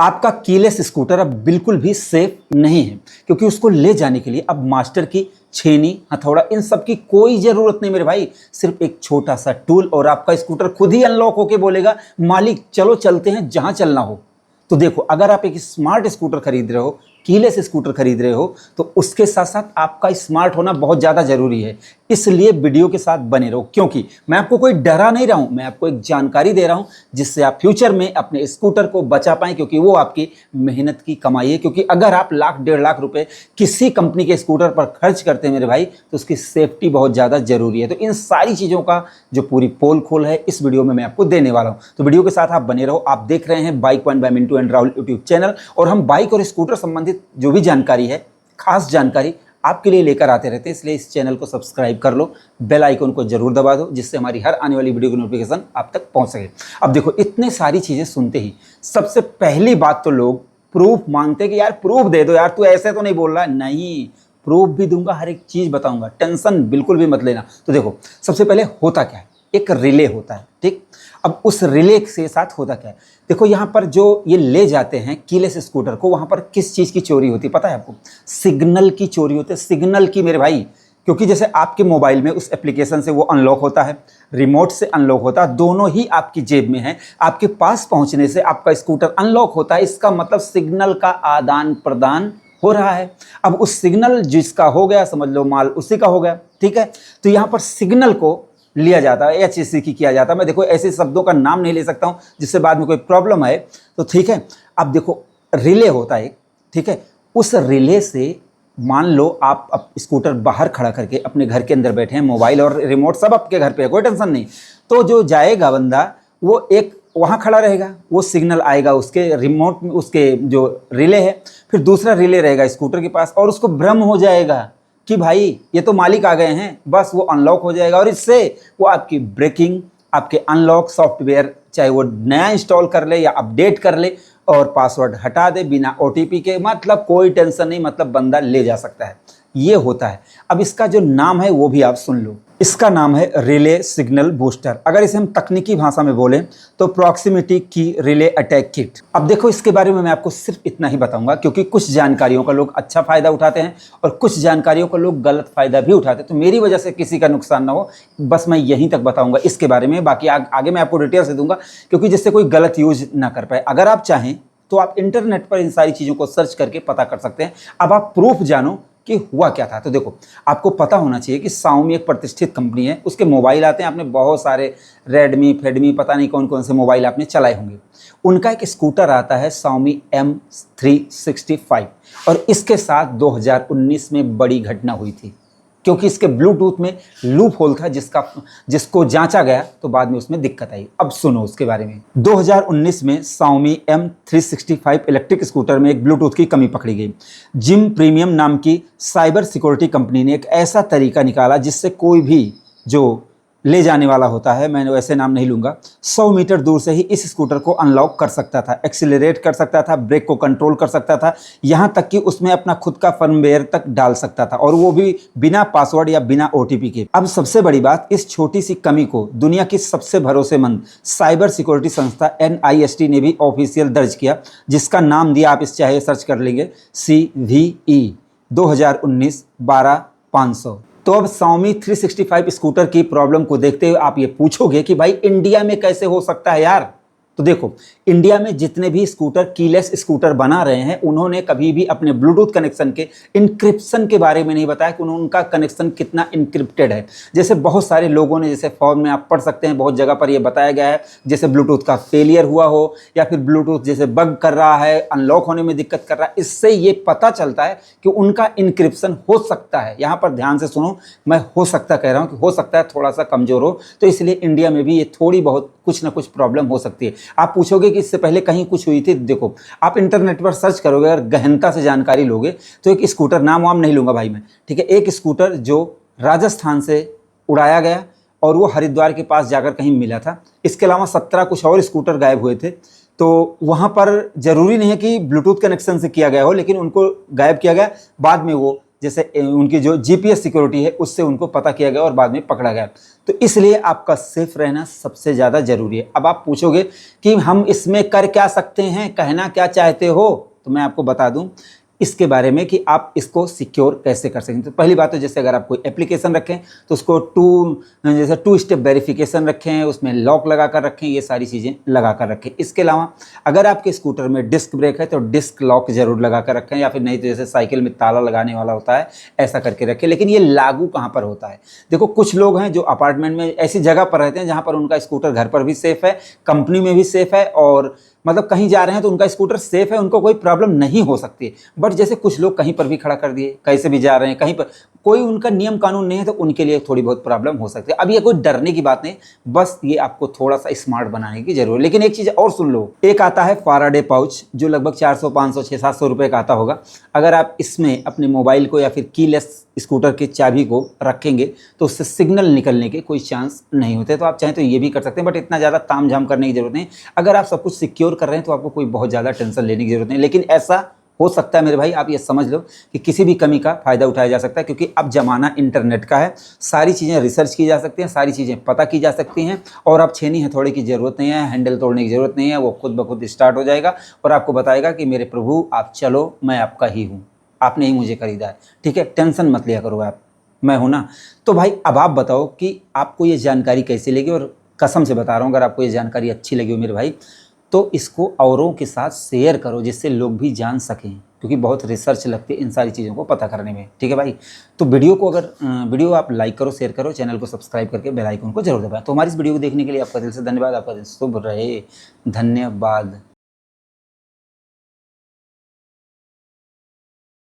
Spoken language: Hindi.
आपका कीलेस स्कूटर अब बिल्कुल भी सेफ नहीं है, क्योंकि उसको ले जाने के लिए अब मास्टर की छेनी, हथौड़ा, इन सब की कोई ज़रूरत नहीं मेरे भाई। सिर्फ एक छोटा सा टूल और आपका स्कूटर खुद ही अनलॉक होके बोलेगा मालिक चलो चलते हैं जहां चलना हो। तो देखो, अगर आप एक स्मार्ट स्कूटर खरीद रहे हो, कीलेस स्कूटर खरीद रहे हो, तो उसके साथ साथ आपका स्मार्ट होना बहुत ज़्यादा ज़रूरी है। इसलिए वीडियो के साथ बने रहो, क्योंकि मैं आपको कोई डरा नहीं रहा हूं, मैं आपको एक जानकारी दे रहा हूं जिससे आप फ्यूचर में अपने स्कूटर को बचा पाएं, क्योंकि वो आपकी मेहनत की कमाई है। क्योंकि अगर आप लाख 1.5 लाख रुपए किसी कंपनी के स्कूटर पर खर्च करते हैं मेरे भाई, तो उसकी सेफ्टी बहुत ज़्यादा ज़रूरी है। तो इन सारी चीज़ों का जो पूरी पोल खोल है इस वीडियो में मैं आपको देने वाला हूँ। तो वीडियो के साथ आप बने रहो। आप देख रहे हैं bike point by Mintu and Rahul YouTube channel, और हम बाइक और स्कूटर संबंधित जो भी जानकारी है, खास जानकारी आपके लिए लेकर आते रहते हैं। इसलिए इस चैनल को सब्सक्राइब कर लो, बेल आइकन को जरूर दबा दो, जिससे हमारी हर आने वाली वीडियो की नोटिफिकेशन आप तक पहुंच सके। अब देखो, इतने सारी चीज़ें सुनते ही सबसे पहली बात तो लोग प्रूफ मांगते हैं कि यार प्रूफ दे दो यार, तू ऐसे तो नहीं बोल रहा है। नहीं, प्रूफ भी दूंगा, हर एक चीज़ बताऊंगा, टेंशन बिल्कुल भी मत लेना। तो देखो, सबसे पहले होता क्या है, एक रिले होता है, ठीक। अब उस रिले के साथ होता क्या है, देखो यहाँ पर जो ये ले जाते हैं कीलेस स्कूटर को, वहाँ पर किस चीज़ की चोरी होती है पता है आपको? सिग्नल की चोरी होती है, सिग्नल की मेरे भाई। क्योंकि जैसे आपके मोबाइल में उस एप्लीकेशन से वो अनलॉक होता है, रिमोट से अनलॉक होता है, दोनों ही आपकी जेब में है। आपके पास पहुँचने से आपका स्कूटर अनलॉक होता है, इसका मतलब सिग्नल का आदान प्रदान हो रहा है। अब उस सिग्नल जिसका हो गया, समझ लो माल उसी का हो गया, ठीक है। तो यहाँ पर सिग्नल को लिया जाता है, HEC की किया जाता है। मैं देखो ऐसे शब्दों का नाम नहीं ले सकता हूँ जिससे बाद में कोई प्रॉब्लम आए, तो ठीक है। अब देखो, रिले होता है, ठीक है। उस रिले से मान लो आप स्कूटर बाहर खड़ा करके अपने घर के अंदर बैठे हैं, मोबाइल और रिमोट सब आपके घर पे है, कोई टेंशन नहीं। तो जो जाएगा बंदा, वो एक वहाँ खड़ा रहेगा, वो सिग्नल आएगा उसके रिमोट में, उसके जो रिले है, फिर दूसरा रिले रहेगा स्कूटर के पास, और उसको भ्रम हो जाएगा कि भाई ये तो मालिक आ गए हैं, बस वो अनलॉक हो जाएगा। और इससे वो आपकी ब्रेकिंग, आपके अनलॉक सॉफ्टवेयर, चाहे वो नया इंस्टॉल कर ले या अपडेट कर ले, और पासवर्ड हटा दे बिना OTP के, मतलब कोई टेंशन नहीं, मतलब बंदा ले जा सकता है। ये होता है। अब इसका जो नाम है वो भी आप सुन लो, इसका नाम है रिले सिग्नल बूस्टर। अगर इसे हम तकनीकी भाषा में बोलें तो प्रॉक्सिमिटी की रिले अटैक किट। अब देखो, इसके बारे में मैं आपको सिर्फ इतना ही बताऊंगा, क्योंकि कुछ जानकारियों का लोग अच्छा फायदा उठाते हैं और कुछ जानकारियों का लोग गलत फायदा भी उठाते हैं। तो मेरी वजह से किसी का नुकसान ना हो, बस मैं यहीं तक बताऊंगा इसके बारे में। बाकी आगे मैं आपको डिटेल से दूंगा, क्योंकि जिससे कोई गलत यूज ना कर पाए। अगर आप चाहें तो आप इंटरनेट पर इन सारी चीज़ों को सर्च करके पता कर सकते हैं। अब आप प्रूफ जानो कि हुआ क्या था। तो देखो, आपको पता होना चाहिए कि Xiaomi एक प्रतिष्ठित कंपनी है, उसके मोबाइल आते हैं, आपने बहुत सारे रेडमी फेडमी पता नहीं कौन कौन से मोबाइल आपने चलाए होंगे। उनका एक स्कूटर आता है Xiaomi M365, और इसके साथ 2019 में बड़ी घटना हुई थी, क्योंकि इसके ब्लूटूथ में लूप होल था जिसको जांचा गया, तो बाद में उसमें दिक्कत आई। अब सुनो उसके बारे में। 2019 में Xiaomi M365 इलेक्ट्रिक स्कूटर में एक ब्लूटूथ की कमी पकड़ी गई। जिम प्रीमियम नाम की साइबर सिक्योरिटी कंपनी ने एक ऐसा तरीका निकाला जिससे कोई भी जो ले जाने वाला होता है, मैं वैसे नाम नहीं लूंगा, 100 मीटर दूर से ही इस स्कूटर को अनलॉक कर सकता था, एक्सीलरेट कर सकता था, ब्रेक को कंट्रोल कर सकता था, यहाँ तक कि उसमें अपना खुद का फर्मवेयर तक डाल सकता था, और वो भी बिना पासवर्ड या बिना OTP के। अब सबसे बड़ी बात, इस छोटी सी कमी को दुनिया की सबसे भरोसेमंद साइबर सिक्योरिटी संस्था NIST ने भी ऑफिशियल दर्ज किया, जिसका नाम दिया, आप इस चाहे सर्च कर लेंगे, CVE 2019 12-500। तो अब Xiaomi 365 स्कूटर की प्रॉब्लम को देखते हुए आप ये पूछोगे कि भाई इंडिया में कैसे हो सकता है यार। तो देखो, इंडिया में जितने भी स्कूटर कीलेस स्कूटर बना रहे हैं, उन्होंने कभी भी अपने ब्लूटूथ कनेक्शन के इंक्रिप्शन के बारे में नहीं बताया कि उनका कनेक्शन कितना इंक्रिप्टेड है। जैसे बहुत सारे लोगों ने, जैसे फॉर्म में आप पढ़ सकते हैं, बहुत जगह पर यह बताया गया है, जैसे ब्लूटूथ का फेलियर हुआ हो, या फिर ब्लूटूथ जैसे बग कर रहा है, अनलॉक होने में दिक्कत कर रहा है। इससे ये पता चलता है कि उनका इंक्रिप्शन हो सकता है, यहाँ पर ध्यान से सुनो, मैं हो सकता कह रहा हूँ कि हो सकता है थोड़ा सा कमज़ोर हो, तो इसलिए इंडिया में भी ये थोड़ी बहुत कुछ ना कुछ प्रॉब्लम हो सकती है। आप पूछोगे कि इससे पहले कहीं कुछ हुई थी? देखो, आप इंटरनेट पर सर्च करोगे, अगर गहनता से जानकारी लोगे, तो एक स्कूटर, नाम वाम नहीं लूंगा भाई मैं, ठीक है, एक स्कूटर जो राजस्थान से उड़ाया गया और वो हरिद्वार के पास जाकर कहीं मिला था। इसके अलावा 17 कुछ और स्कूटर गायब हुए थे। तो वहाँ पर ज़रूरी नहीं है कि ब्लूटूथ कनेक्शन से किया गया हो, लेकिन उनको गायब किया गया, बाद में वो जैसे उनकी जो जीपीएस सिक्योरिटी है उससे उनको पता किया गया और बाद में पकड़ा गया। तो इसलिए आपका सेफ रहना सबसे ज़्यादा ज़रूरी है। अब आप पूछोगे कि हम इसमें कर क्या सकते हैं, कहना क्या चाहते हो, तो मैं आपको बता दूं इसके बारे में कि आप इसको सिक्योर कैसे कर सकें। तो पहली बात तो जैसे अगर आप कोई एप्लीकेशन रखें तो उसको जैसे 2 स्टेप वेरिफिकेशन रखें, उसमें लॉक लगा कर रखें, ये सारी चीज़ें लगा कर रखें। इसके अलावा अगर आपके स्कूटर में डिस्क ब्रेक है तो डिस्क लॉक जरूर लगा कर रखें, या फिर नहीं तो जैसे साइकिल में ताला लगाने वाला होता है ऐसा करके रखें। लेकिन ये लागू कहाँ पर होता है? देखो, कुछ लोग हैं जो अपार्टमेंट में ऐसी जगह पर रहते हैं जहाँ पर उनका स्कूटर घर पर भी सेफ है, कंपनी में भी सेफ है, और मतलब कहीं जा रहे हैं तो उनका स्कूटर सेफ है, उनको कोई प्रॉब्लम नहीं हो सकती। बट जैसे कुछ लोग कहीं पर भी खड़ा कर दिए, कैसे भी जा रहे हैं, कहीं पर कोई उनका नियम कानून नहीं है, तो उनके लिए थोड़ी बहुत प्रॉब्लम हो सकती है। अब ये कोई डरने की बात नहीं, बस ये आपको थोड़ा सा स्मार्ट बनाने की जरूरत है। लेकिन एक चीज़ और सुन लो, एक आता है फाराडे पाउच जो लगभग 400, 500, 600-700 रुपये का आता होगा। अगर आप इसमें अपने मोबाइल को या फिर कीलेस स्कूटर की चाबी को रखेंगे तो उससे सिग्नल निकलने के कोई चांस नहीं होते। तो आप चाहें तो ये भी कर सकते हैं, बट इतना ज़्यादा ताम झाम करने की जरूरत नहीं। अगर आप सब कुछ सिक्योर कर रहे हैं तो आपको कोई बहुत ज़्यादा टेंशन लेने की जरूरत नहीं। लेकिन ऐसा हो सकता है मेरे भाई, आप ये समझ लो कि किसी भी कमी का फ़ायदा उठाया जा सकता है, क्योंकि अब ज़माना इंटरनेट का है। सारी चीज़ें रिसर्च की जा सकती हैं, सारी चीज़ें पता की जा सकती हैं, और अब छेनी हथौड़े की ज़रूरत नहीं है, हैंडल तोड़ने की ज़रूरत नहीं है। वो खुद ब खुद स्टार्ट हो जाएगा और आपको बताएगा कि मेरे प्रभु आप चलो, मैं आपका ही हूँ, आपने ही मुझे खरीदा है, ठीक है, टेंशन मत लिया करो आप, मैं हूँ ना। तो भाई अब आप बताओ कि आपको ये जानकारी कैसी लगी, और कसम से बता रहा हूँ अगर आपको ये जानकारी अच्छी लगी हो मेरे भाई तो इसको औरों के साथ शेयर करो, जिससे लोग भी जान सकें, क्योंकि बहुत रिसर्च लगती है इन सारी चीज़ों को पता करने में, ठीक है भाई। तो वीडियो को अगर वीडियो आप लाइक करो, शेयर करो, चैनल को सब्सक्राइब करके बेल आइकन को जरूर दबाएं। तो हमारी इस वीडियो को देखने के लिए आपका दिल से धन्यवाद। आपका दिन शुभ रहे, धन्यवाद।